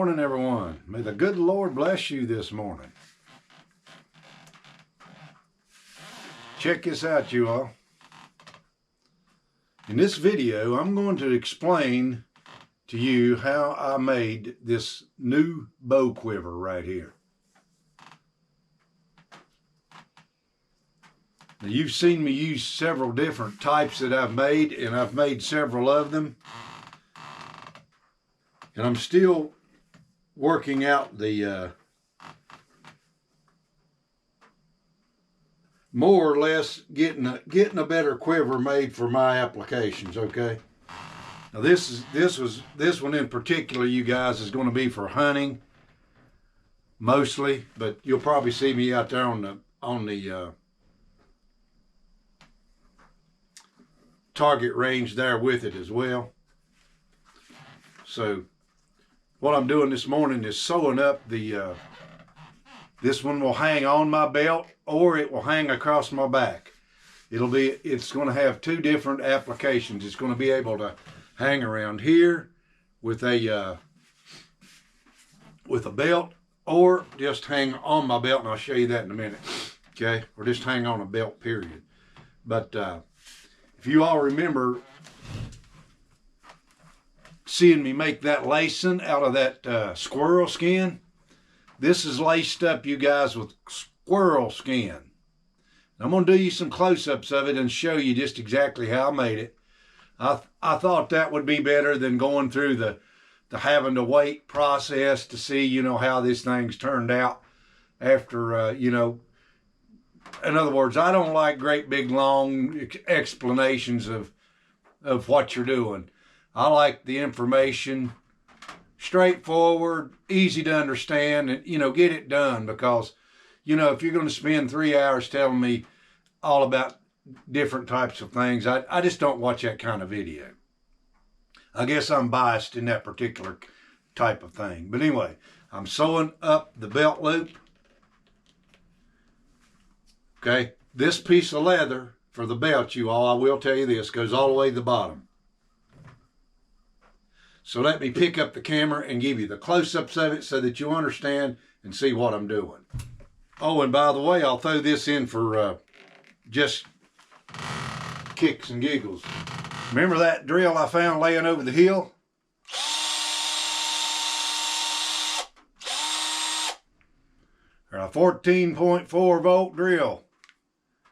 Morning, everyone. May the good Lord bless you this morning. Check this out, you all. In this video, I'm going to explain to you how I made this new bow quiver right here. Now, you've seen me use several different types that I've made, and I've made several of them. And I'm still working out the more or less getting a better quiver made for my applications. Okay, now this one in particular, you guys, is going to be for hunting mostly, but you'll probably see me out there on the target range there with it as well. So what I'm doing this morning is sewing up the, this one will hang on my belt or it will hang across my back. It's going to have two different applications. It's going to be able to hang around here with a belt, or just hang on my belt, and I'll show you that in a minute. Okay, or just hang on a belt, period. But if you all remember seeing me make that lacing out of that squirrel skin, this is laced up, you guys, with squirrel skin. I'm going to do you some close-ups of it and show you just exactly how I made it. I thought that would be better than going through the having to wait process to see, you know, how this thing's turned out after, you know. In other words, I don't like great big long explanations of what you're doing. I like the information, straightforward, easy to understand, and, you know, get it done. Because, you know, if you're going to spend 3 hours telling me all about different types of things, I just don't watch that kind of video. I guess I'm biased in that particular type of thing. But anyway, I'm sewing up the belt loop. Okay, this piece of leather for the belt, you all, I will tell you this, goes all the way to the bottom. So let me pick up the camera and give you the close-ups of it so that you understand and see what I'm doing. Oh, and by the way, I'll throw this in for just kicks and giggles. Remember that drill I found laying over the hill? A 14.4 volt drill.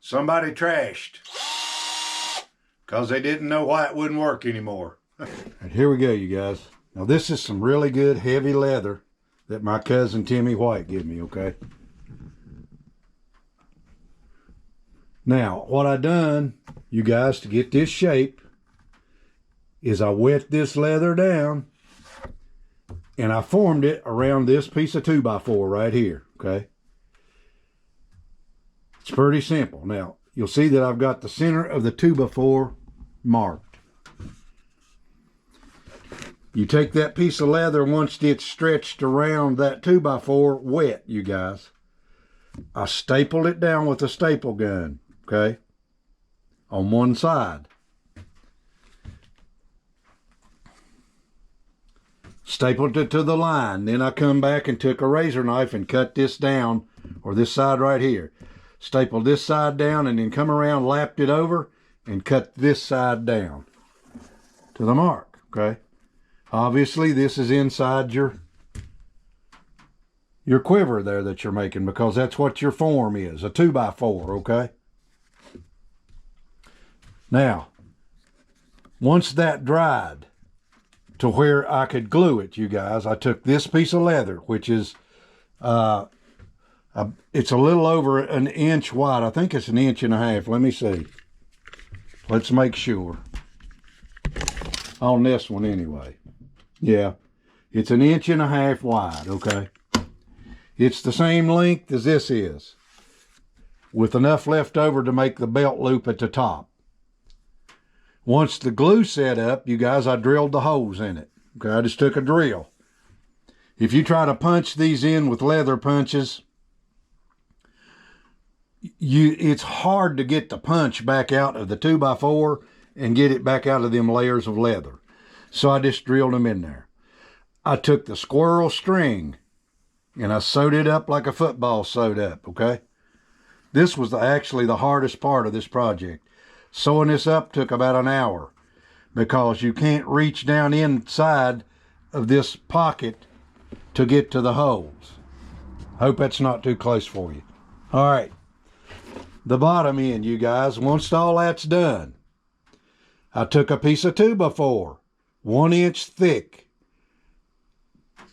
Somebody trashed because they didn't know why it wouldn't work anymore. And here we go, you guys. Now this is some really good heavy leather that my cousin Timmy White gave me, okay? Now, what I done, you guys, to get this shape is I wet this leather down and I formed it around this piece of 2x4 right here, okay? It's pretty simple. Now, you'll see that I've got the center of the 2x4 marked. You take that piece of leather, once it's stretched around that 2x4 wet, you guys, I stapled it down with a staple gun, okay, on one side. Stapled it to the line. Then I come back and took a razor knife and cut this down, or this side right here. Stapled this side down and then come around, lapped it over, and cut this side down to the mark, okay? Obviously, this is inside your quiver there that you're making, because that's what your form is, a 2x4, okay? Now, once that dried to where I could glue it, you guys, I took this piece of leather, which is, it's a little over an inch wide. I think it's 1.5 inches. Let me see. Let's make sure. On this one anyway. Yeah, it's 1.5 inches wide, okay? It's the same length as this is, with enough left over to make the belt loop at the top. Once the glue set up, you guys, I drilled the holes in it. Okay, I just took a drill. If you try to punch these in with leather punches, it's hard to get the punch back out of the 2x4 and get it back out of them layers of leather. So I just drilled them in there. I took the squirrel string and I sewed it up like a football sewed up, okay? This was actually the hardest part of this project. Sewing this up took about an hour because you can't reach down inside of this pocket to get to the holes. Hope that's not too close for you. All right, the bottom end, you guys, once all that's done, I took a piece of 2x4, 1 inch thick,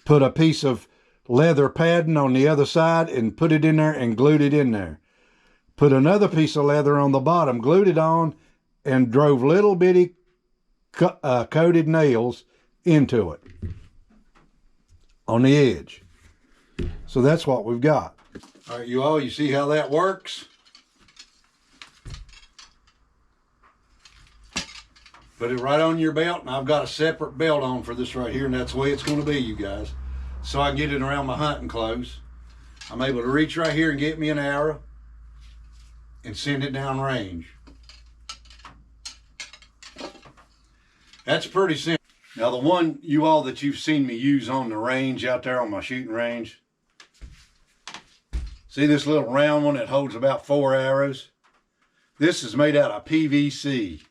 put a piece of leather padding on the other side and put it in there and glued it in there. Put another piece of leather on the bottom, glued it on, and drove little bitty coated nails into it on the edge. So that's what we've got. All right, you see how that works? Put it right on your belt, and I've got a separate belt on for this right here, and that's the way it's going to be, you guys. So I can get it around my hunting clothes. I'm able to reach right here and get me an arrow and send it down range. That's pretty simple. Now the one that you've seen me use on the range out there on my shooting range, see this little round one that holds about 4 arrows? This is made out of PVC.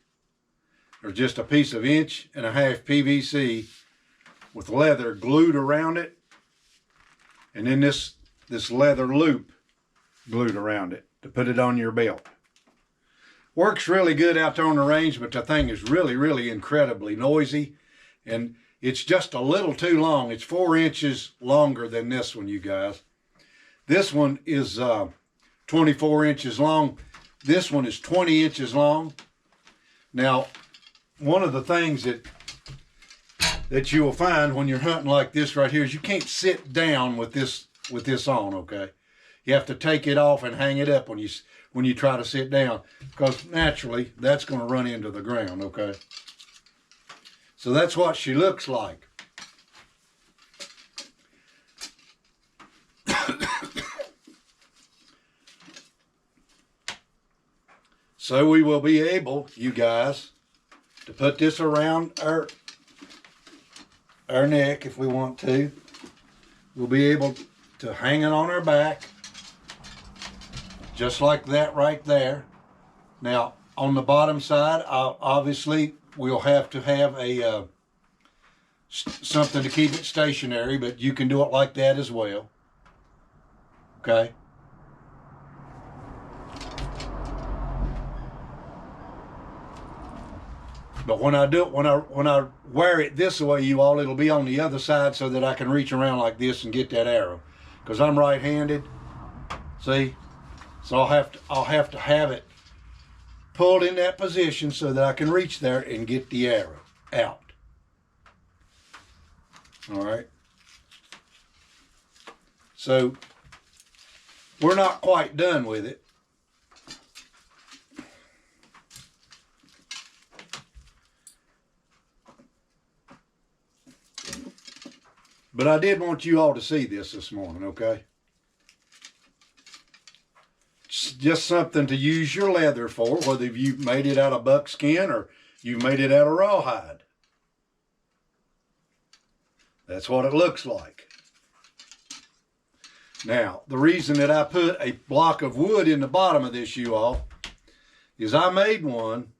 There's just a piece of 1.5 inch PVC with leather glued around it, and then this leather loop glued around it to put it on your belt. Works really good out there on the range, but the thing is really, really incredibly noisy, and it's just a little too long. It's 4 inches longer than this one, you guys. This one is 24 inches long. This one is 20 inches long. Now, one of the things that you will find when you're hunting like this right here is you can't sit down with this on, okay? You have to take it off and hang it up when you try to sit down, because naturally that's going to run into the ground, okay? So that's what she looks like. So we will be able, you guys, to put this around our neck if we want to. We'll be able to hang it on our back, just like that right there. Now, on the bottom side, obviously, we'll have to have a something to keep it stationary, but you can do it like that as well. Okay. But when I do it, when I wear it this way, it'll be on the other side so that I can reach around like this and get that arrow. Because I'm right-handed, see? So I'll have to have it pulled in that position so that I can reach there and get the arrow out. All right. So we're not quite done with it. But I did want you all to see this morning, okay? It's just something to use your leather for, whether you've made it out of buckskin or you've made it out of rawhide. That's what it looks like. Now, the reason that I put a block of wood in the bottom of this, you all, is I made one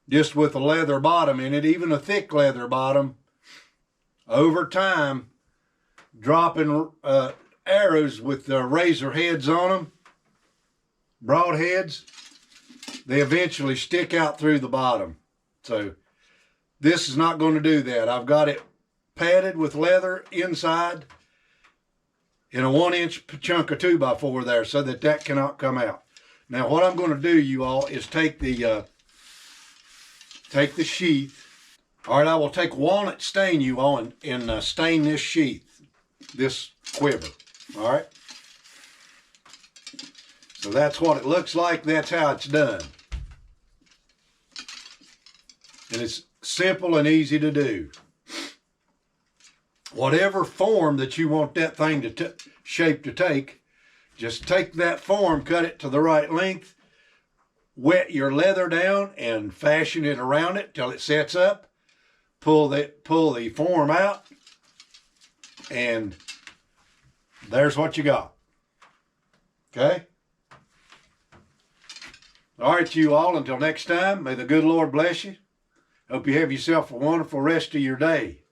just with a leather bottom in it, even a thick leather bottom. Over time, dropping arrows with the razor heads on them, broadheads, they eventually stick out through the bottom. So this is not going to do that. I've got it padded with leather inside in a 1 inch chunk of 2x4 there so that cannot come out. Now what I'm going to do, you all, is take the sheath. All right, I will take walnut stain, you all, and stain this sheath, this quiver. All right. So that's what it looks like. That's how it's done. And it's simple and easy to do. Whatever form that you want that thing shape to take, just take that form, cut it to the right length, wet your leather down, and fashion it around it till it sets up. Pull the form out, And there's what you got. Okay? All right, you all, until next time, may the good Lord bless you. Hope you have yourself a wonderful rest of your day.